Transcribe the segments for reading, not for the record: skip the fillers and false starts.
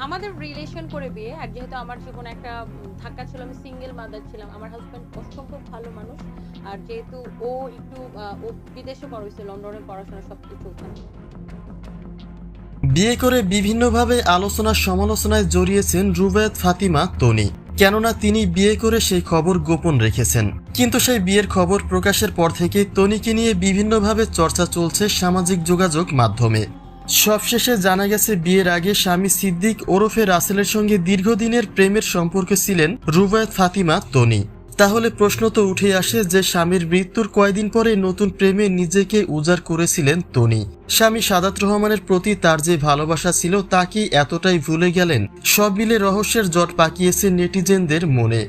আমাদের রিলেশন করে বিয়ে, আর যেহেতু আমার জীবনে একটা ধাক্কা ছিল, আমি সিঙ্গেল মাদার ছিলাম। আমার হাজব্যান্ড অসম্ভব ভালো মানুষ। আর যেহেতু ও একটু ও বিদেশে বড় হয়েছে, লন্ডনে পড়াশোনা সবকিছু ওখানে। বিয়ে করে বিভিন্নভাবে আলোচনা সমালোচনায় জড়িয়েছেন রুবায়েত ফাতিমা তনি। কেননা তিনি বিয়ে করে সেই খবর গোপন রেখেছেন। কিন্তু সেই বিয়ের খবর প্রকাশের পর থেকে তনিকে নিয়ে বিভিন্নভাবে চর্চা চলছে সামাজিক যোগাযোগ মাধ্যমে। সবশেষে জানা গেছে বিয়ের আগে স্বামী সিদ্দিক ওরফে রাসেলের সঙ্গে দীর্ঘদিনের প্রেমের সম্পর্কে ছিলেন রুবায়েত ফাতিমা তনি। তাহলে প্রশ্ন তো উঠে আসে যে স্বামীর মৃত্যুর কয়েকদিন পরে নতুন প্রেমে নিজেকে উজাড় করেছিলেন তনি। স্বামী সাদাত রহমানের প্রতি তার যে ভালোবাসা ছিল তা কি এতটাই ভুলে গেলেন? সব মিলে রহস্যের জট পাকিয়েছে নেটিজেনদের মনে।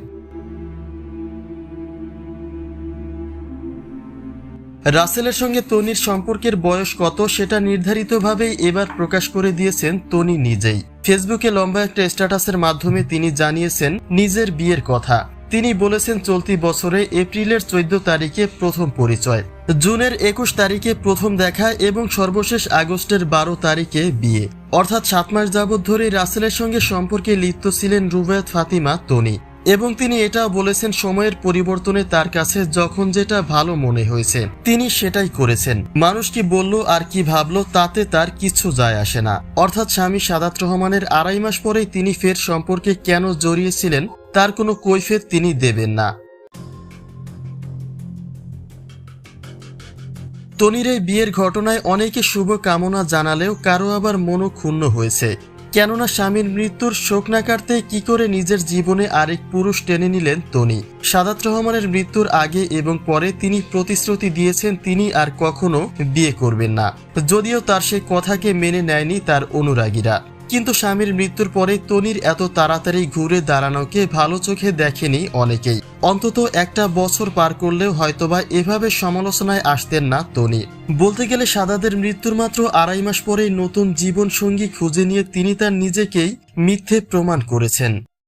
রাসেলের সঙ্গে তনির সম্পর্কের বয়স কত সেটা নির্ধারিতভাবেই এবার প্রকাশ করে দিয়েছেন তনি নিজেই। ফেসবুকে লম্বা একটা স্ট্যাটাসের মাধ্যমে তিনি জানিয়েছেন নিজের বিয়ের কথা। তিনি বলেছেন চলতি বছরে এপ্রিলের 14 তারিখে প্রথম পরিচয়, জুনের 21 তারিখে প্রথম দেখা এবং সর্বশেষ আগস্টের 12 তারিখে বিয়ে। অর্থাৎ 7 মাস যাবৎ ধরে রাসেলের সঙ্গে সম্পর্কে লিপ্ত ছিলেন রুবায়েত ফাতিমা তনি। এবং তিনি এটাও বলেছেন সময়ের পরিবর্তনে তার কাছে যখন যেটা ভালো মনে হয়েছে তিনি সেটাই করেছেন। মানুষ কি বলল আর কি ভাবলো তাতে তার কিছু যায় আসে না। অর্থাৎ স্বামী সাদাত রহমানের 2.5 মাস পরেই তিনি ফের সম্পর্কে কেন জড়িয়েছিলেন তার কোনো কৈফিয়ত তিনি দেবেন না। তনির এই বিয়ের ঘটনায় অনেকে শুভ কামনা জানালেও কারো আবার মনও ক্ষুণ্ণ হয়েছে। কেননা স্বামীর মৃত্যুর শোক না কাটতে কি করে নিজের জীবনে আরেক পুরুষ টেনে নিলেন তনি। সাদাত রহমানের মৃত্যুর আগে এবং পরে তিনি প্রতিশ্রুতি দিয়েছেন তিনি আর কখনো বিয়ে করবেন না, যদিও তার সেই কথাকে মেনে নেয়নি তার অনুরাগীরা। কিন্তু স্বামীর মৃত্যুর পরে তনির এত তাড়াতাড়ি ঘুরে দাঁড়ানোকে ভালো চোখে দেখেনি অনেকেই। অন্তত একটা বছর পার করলেও হয়তোবা এভাবে সমালোচনায় আসতেন না তনি। বলতে গেলে সাদাতের মৃত্যুর মাত্র 2.5 মাস পরেই নতুন জীবন সঙ্গী খুঁজে নিয়ে তিনি তার নিজেকেই মিথ্যে প্রমাণ করেছেন।